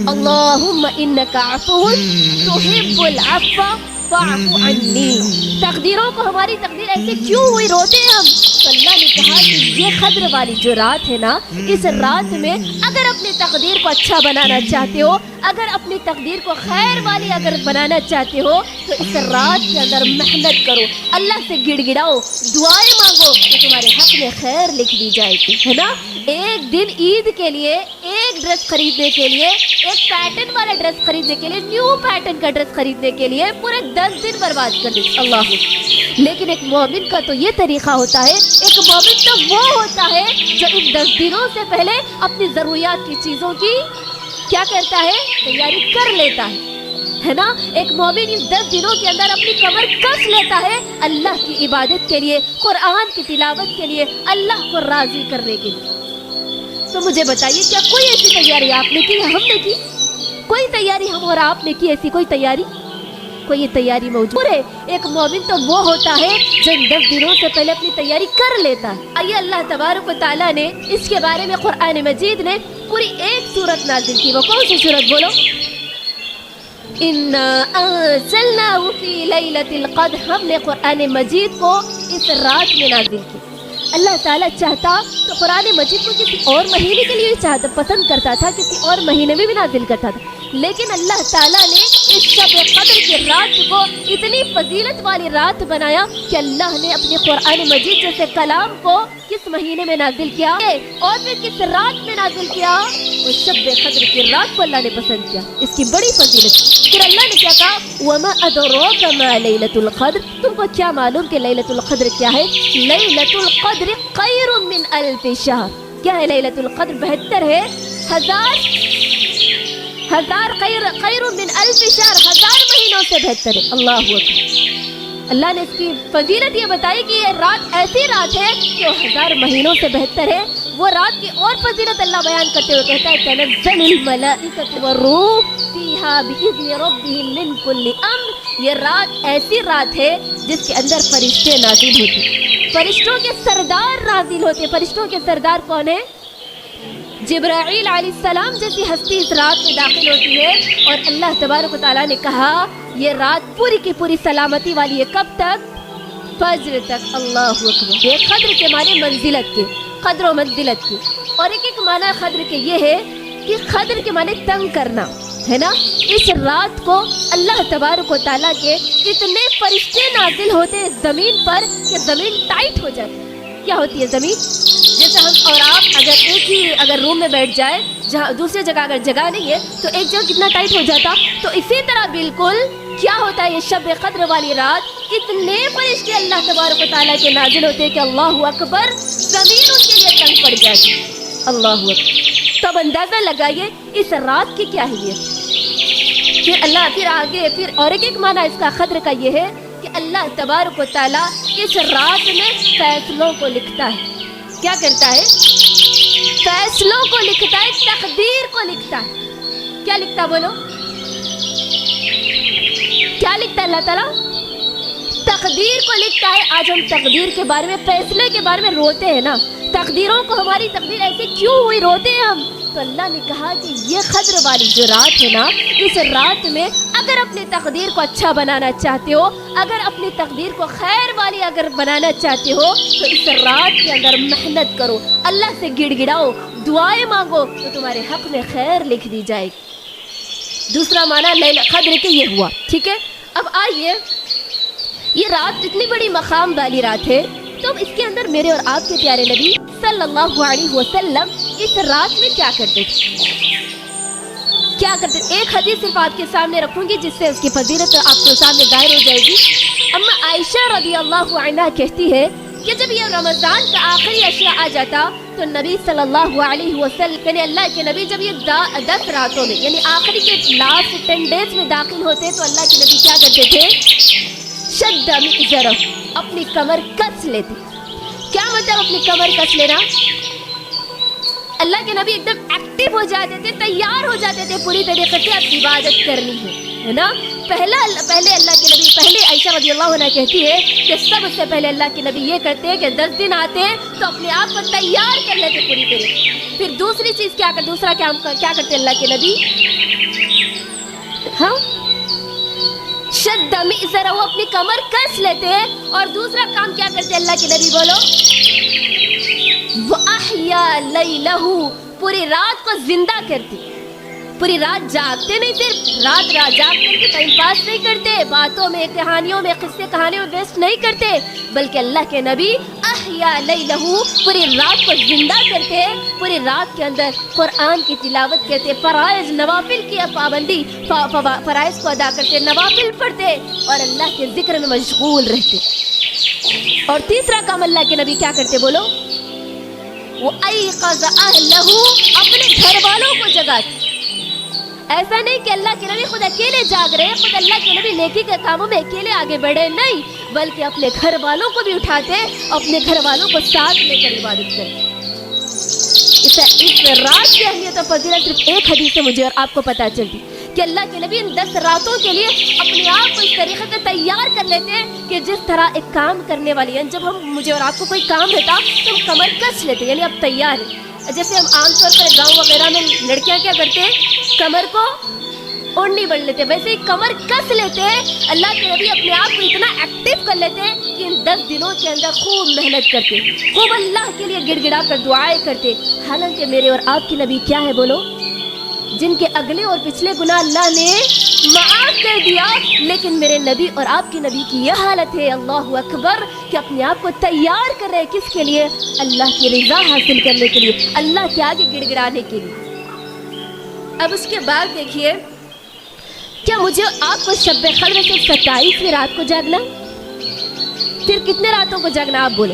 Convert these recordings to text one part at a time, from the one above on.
اللہم انک عفو تحب العفو فاعف عنی. تقدیروں کو ہماری تقدیر ایسے کیوں ہوئی روتے ہیں ہم؟ تو اللہ نے کہا کہ یہ خضر والی جو رات ہے نا، اس رات میں اگر اپنی تقدیر کو اچھا بنانا چاہتے ہو، اگر اپنی تقدیر کو خیر والی اگر بنانا چاہتے ہو، تو اس رات کے اندر محنت کرو، اللہ سے گڑ گڑاؤ، دعائیں مانگو تو تمہارے حق میں خیر لکھ دی جائے گی، ہے نا. ایک دن عید کے لیے ایک ڈریس خریدنے کے لیے، ایک پیٹرن والا ڈریس خریدنے کے لیے، نیو پیٹرن کا ڈریس خریدنے کے لیے پورے 10 دن برباد کر دیتے. اللہ. لیکن ایک مومن کا تو یہ طریقہ ہوتا ہے، ایک مومن تو وہ ہوتا ہے جو ان 10 دنوں سے پہلے اپنی ضروریات کی چیزوں کی کیا کرتا ہے؟ تیاری کر لیتا ہے نا. ایک مومن ان 10 دنوں کے اندر اپنی کمر کس لیتا ہے اللہ کی عبادت کے لیے، قرآن کی تلاوت کے لیے، اللہ کو راضی کرنے کے لیے. تو مجھے بتائیے، کیا کوئی ایسی تیاری آپ نے کی یا ہم نے کی؟ کوئی تیاری ہم اور آپ نے کی؟ ایسی کوئی تیاری؟ کوئی یہ تیاری موجود ہے؟ ایک مومن تو وہ ہوتا ہے جو ان 10 دنوں سے پہلے اپنی تیاری کر لیتا ہے. آئیے اللہ تبارک و تعالیٰ نے اس کے بارے میں قرآن مجید نے پوری ایک سورت نازل کی. وہ کون سی سورت بولو؟ اِنَّا أَنزَلْنَاهُ فِي لَيْلَةِ الْقَدْرِ. ہم نے قرآن مجید کو اس رات میں نازل کی. اللہ تعالیٰ چاہتا تو قرآن مجید کو کسی اور مہینے کے لیے چاہتا، پسند کرتا تھا، کسی اور مہینے میں بھی نازل کرتا تھا، لیکن اللہ تعالیٰ نے اس شب قدر کی رات کو اتنی فضیلت والی رات بنایا کہ اللہ نے اپنے قرآن مجید جیسے کلام کو کس مہینے میں نازل کیا اور پھر کس رات میں نازل کیا؟ وہ شب قدر کی رات کو اللہ نے پسند کیا. اس کی بڑی فضیلت. پھر اللہ نے کیا کہا؟ وَمَا أَدْرَاكَ مَا لَيْلَةُ الْقَدْرِ. تم کو کیا معلوم کہ لیلۃ القدر کیا ہے؟ لیلۃ القدر خیر من الف شہر. کیا ہے لیلۃ القدر؟ بہتر ہے ہزار خیر من الف شہر، 1000 مہینوں سے بہتر ہے. اللہ اکبر. اللہ نے اس کی فضیلت یہ بتائی کہ یہ رات ایسی رات ہے جو 1000 مہینوں سے بہتر ہے. وہ رات کی اور فضیلت اللہ بیان کرتے ہوئے کہتا ہے تنزل الملائکۃ والروح فیہا بإذن ربہم من کل امر. یہ رات ایسی رات ہے جس کے اندر فرشتے نازل ہوتے، فرشتوں کے سردار نازل ہوتے. فرشتوں کے سردار کون ہیں؟ جبرائیل علیہ السلام جیسی ہستی اس رات میں داخل ہوتی ہے. اور اللہ تبارک و تعالیٰ نے کہا یہ رات پوری کی پوری سلامتی والی ہے. کب تک؟ فجر تک. اللہ اکبر. یہ قدر کے معنی منزلت کے، قدر و منزلت کی. اور ایک معنی قدر کے یہ ہے کہ قدر کے معنی تنگ کرنا ہے نا. اس رات کو اللہ تبارک و تعالیٰ کے اتنے فرشتے نازل ہوتے ہیں زمین پر کہ زمین ٹائٹ ہو جاتی. کیا ہوتی ہے زمین؟ جیسے ہم اور آپ اگر روم میں بیٹھ جائے، جہاں دوسری جگہ اگر جگہ نہیں ہے تو ایک جگہ کتنا ٹائٹ ہو جاتا. تو اسی طرح بالکل کیا ہوتا ہے یہ شب قدر والی رات، اتنے فرشتے اللہ تبارک و تعالیٰ کے نازل ہوتے ہیں کہ اللہ اکبر، زمین ان کے لیے تنگ پڑ جاتی. اللہ اکبر. تو اب اندازہ لگائیے اس رات کی کیا ہے یہ. پھر آگے اور ایک معنی اس کا قدر کا یہ ہے کہ اللہ تبارک و تعالیٰ اس رات میں فیصلوں کو لکھتا ہے. کیا کرتا ہے؟ فیصلوں کو لکھتا ہے، تقدیر کو لکھتا ہے. کیا لکھتا بولو؟ کیا لکھتا ہے اللہ تعالیٰ؟ تقدیر کو لکھتا ہے. آج ہم تقدیر کے بارے میں، فیصلے کے بارے میں روتے ہیں نا. تقدیروں کو ہماری تقدیر ایسی کیوں ہوئی روتے ہیں ہم؟ تو اللہ نے کہا کہ یہ قدر والی جو رات ہے نا، اس رات میں اگر اپنی تقدیر کو اچھا بنانا چاہتے ہو، اگر اپنی تقدیر کو خیر والی اگر بنانا چاہتے ہو، تو اس رات کے اندر محنت کرو، اللہ سے گڑ گڑاؤ، دعائیں مانگو تو تمہارے حق میں خیر لکھ دی جائے گی. دوسرا معنی قدر کے یہ ہوا. ٹھیک ہے. اب آئیے، یہ رات اتنی بڑی مقام والی رات ہے، تو اب اس کے اندر میرے اور آپ کے پیارے نبی صلی اللہ علیہ وسلم اس رات میں کیا کرتے تھے؟ کیا کرتے؟ ایک حدیث صرف آپ کے سامنے رکھوں گی جس سے اس کی فضیلت آپ کے سامنے ظاہر ہو جائے گی. اما عائشہ رضی اللہ عنہا کہتی ہے کہ جب یہ رمضان کا آخری عشرہ آ جاتا تو نبی صلی اللہ علیہ وسلم یعنی اللہ کے نبی جب یہ 10 راتوں میں یعنی آخری کے لاسٹ 10 ڈیز میں داخل ہوتے تو اللہ کے نبی کیا کرتے تھے؟ شد مئزرہ، اپنی کمر کس لیتے. کیا مطلب اپنی کمر کس لینا؟ اللہ کے نبی ایک دم ایکٹیو ہو جاتے تھے، تیار ہو جاتے تھے پوری طریقے سے اب عبادت کرنی ہے نا. پہلے اللہ کے نبی، پہلے عائشہ رضی اللہ عنہا کہتی ہے کہ سب سے پہلے اللہ کے نبی یہ کرتے ہیں کہ 10 دن آتے ہیں تو اپنے آپ کو تیار کر لیتے پوری طریقے. پھر دوسری چیز دوسرا کیا کرتے اللہ کے نبی؟ ہاں شد مئزرہ، وہ اپنی کمر کس لیتے ہیں، اور دوسرا کام کیا کرتے اللہ کے نبی بولو، وَأَحْيَا لَيْلَهُ، پوری رات کو زندہ کرتے، پوری رات جاگتے نہیں، صرف رات جاگ کر کے ٹائم پاس نہیں کرتے، باتوں میں کہانیوں میں قصے کہانیوں میں ویسٹ نہیں کرتے، بلکہ اللہ کے نبی احیا لیلہ، پوری رات کو زندہ کرتے، پوری رات کے اندر قرآن کی تلاوت کرتے، فرائض نوافل کی پابندی، فرائض کو ادا کرتے، نوافل پڑھتے اور اللہ کے ذکر میں مشغول رہتے۔ اور تیسرا کام اللہ کے نبی کیا کرتے بولو، وہ ایقظ اہلہ، اپنے گھر والوں کو جگاتے۔ ایسا نہیں کہ اللہ کے نبی خود اکیلے جاگ رہے، خود اللہ کے نبی نیکی کے کاموں میں اکیلے آگے بڑھے نہیں، بلکہ اپنے گھر والوں کو بھی اٹھاتے، اپنے گھر والوں کو ساتھ لے کر عبادت کرتے۔ اس رات کی اہمیت اور فضیلت صرف ایک حدیث سے مجھے اور آپ کو پتہ چلتی کہ اللہ کے نبی ان 10 راتوں کے لیے اپنے آپ کو اس طریقے سے تیار کر لیتے ہیں کہ جس طرح ایک کام کرنے والی ہے، جب مجھے اور آپ کو کوئی کام رہتا تو ہم کمر کس لیتے، یعنی اب تیار ہیں۔ جیسے ہم عام طور پر گاؤں وغیرہ میں لڑکیاں کیا کرتے ہیں، کمر کو اوڑھنی بن لیتے، ویسے ہی کمر کس لیتے ہیں۔ اللہ کے نبی اپنے آپ کو اتنا ایکٹیو کر لیتے ہیں کہ ان 10 دنوں کے اندر خوب محنت کرتے، خوب اللہ کے لیے گڑ گڑا کر دعائیں کرتے۔ حالانکہ میرے اور آپ کے نبی کیا ہے بولو، جن کے اگلے اور پچھلے گناہ اللہ نے معاف کر دیا، لیکن میرے نبی اور آپ کے نبی کی یہ حالت ہے، اللہ اکبر، کہ اپنے آپ کو تیار کر رہے کس کے لیے، اللہ کی رضا حاصل کرنے کے لیے، اللہ کے آگے گڑ گڑانے کے لیے۔ اب اس کے بعد دیکھیے، کیا مجھے آپ کو شب قدر سے 27ویں رات کو جاگنا، پھر کتنے راتوں کو جاگنا آپ بولے،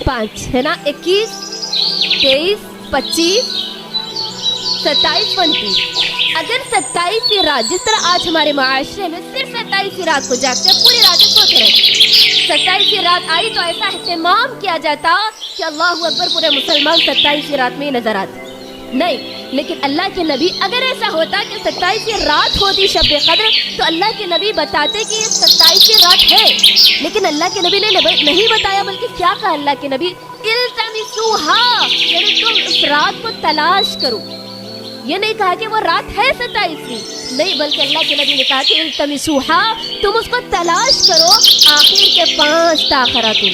5 ہے نا، 21 23 25 27 29۔ اگر 27ویں رات، جس طرح آج ہمارے معاشرے میں صرف 27ویں رات کو جاگتے ہیں، پوری راتیں سوتے رہتے، 27ویں رات آئی تو ایسا اہتمام کیا جاتا کہ اللہ اکبر، پورے مسلمان 27ویں رات میں ہی نظر آتے نہیں۔ لیکن اللہ کے نبی، اگر ایسا ہوتا کہ 27ویں رات ہوتی شب قدر، تو اللہ کے نبی بتاتے کہ یہ 27ویں رات ہے، لیکن اللہ کے نبی نے نہیں بتایا، بلکہ کیا کہا اللہ کے نبی، التمسوہا، یعنی تم اس رات کو تلاش کرو۔ یہ نہیں کہا کہ وہ رات ہے 27ویں، نہیں، بلکہ اللہ کے نبی نے کہا کہ التمسوہا، تم اس کو تلاش کرو آخر کے 5 تاخراتوں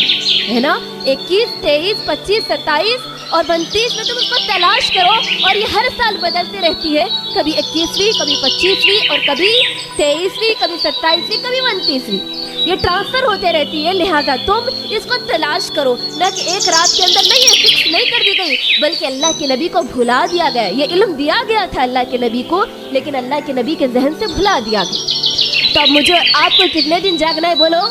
ہے نا، 21 23 25 27 اور 29 میں تم اس کو تلاش کرو، اور یہ ہر سال بدلتی رہتی ہے، کبھی 21ویں، کبھی 25ویں، اور کبھی 23ویں، کبھی 27ویں، کبھی 29ویں، یہ ٹرانسفر ہوتے رہتی ہے۔ لہٰذا تم اس کو تلاش کرو، نہ کہ ایک رات کے اندر نہیں، یہ فکس نہیں کر دی گئی، بلکہ اللہ کے نبی کو بھلا دیا گیا، یہ علم دیا گیا تھا اللہ کے نبی کو، لیکن اللہ کے نبی کے ذہن سے بھلا دیا گیا۔ تو اب مجھے آپ کو کتنے دن جاگنا ہے بولو،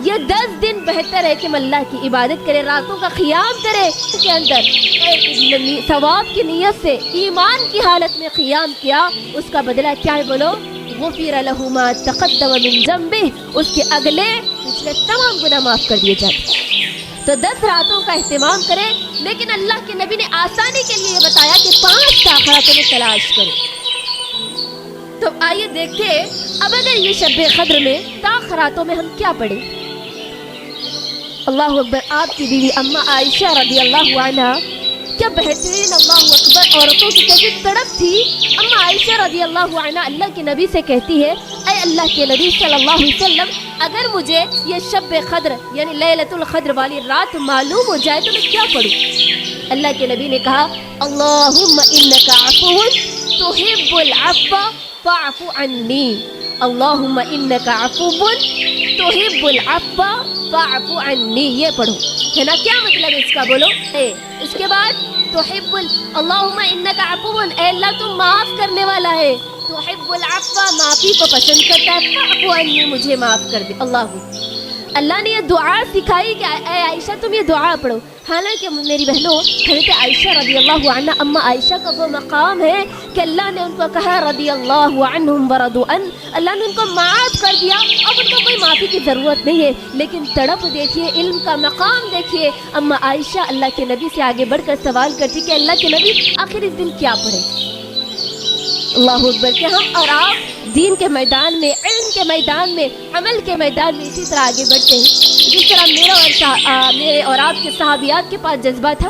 یہ 10 دن بہتر ہے کہ ہم اللہ کی عبادت کرے، راتوں کا قیام کرے، اس کے اندر ثواب کی نیت سے ایمان کی حالت میں قیام کیا، اس کا بدلہ کیا ہے بولو، غفر لہ ما تقدم من ذنبہ، اس کے اگلے پچھلے تمام گناہ معاف کر دیے جاتے۔ تو 10 راتوں کا اہتمام کرے، لیکن اللہ کے نبی نے آسانی کے لیے یہ بتایا کہ 5 تاخراتوں میں تلاش کرو۔ تو آئیے دیکھتے اب اگر یہ شب قدر میں تاخراتوں میں ہم کیا پڑھیں۔ اللہ اکبر، آپ کی بیوی اما عائشہ رضی اللہ عنہ، کیا بہترین اللہ اکبر عورتوں کی کیسی تڑپ تھی۔ اما عائشہ رضی اللہ عنہ اللہ کے نبی سے کہتی ہے، اے اللہ کے نبی صلی اللہ علیہ وسلم، اگر مجھے یہ شب قدر یعنی لیلۃ القدر والی رات معلوم ہو جائے تو میں کیا پڑھوں۔ اللہ کے نبی نے کہا، اللہم انک عفو تحب العفو فاعف عنی، اللہم انک عفو تحب العفو فاعف عنی، یہ پڑھو، ہے نا، کیا مطلب اس کا بولو۔ اس کے بعد تحب اللہم انک عفو، اے اللہ تم معاف کرنے والا ہے، تحب العفو، معافی کو پسند کرتا ہے، فاعف عنی، مجھے معاف کر دے۔ اللہ نے یہ دعا سکھائی کہ اے عائشہ تم یہ دعا پڑھو۔ حالانکہ میری بہنوں، حضرت عائشہ رضی اللہ عنہ، اما عائشہ کا وہ مقام ہے کہ اللہ نے ان کو کہا رضی اللہ عنہم ورضوا عنہ، اللہ نے ان کو معاف کر دیا، اب ان کو کوئی معافی کی ضرورت نہیں ہے۔ لیکن تڑپ دیکھیے، علم کا مقام دیکھیے، اما عائشہ اللہ کے نبی سے آگے بڑھ کر سوال کرتی کہ اللہ کے نبی آخر اس دن کیا پڑھے۔ اللہ اکبر، کہ ہم اور آپ دین کے میدان میں، علم کے میدان میں، عمل کے میدان میں اسی طرح آگے بڑھتے ہیں جس طرح میرے اور آپ کے صحابیات کے پاس جذبہ تھا۔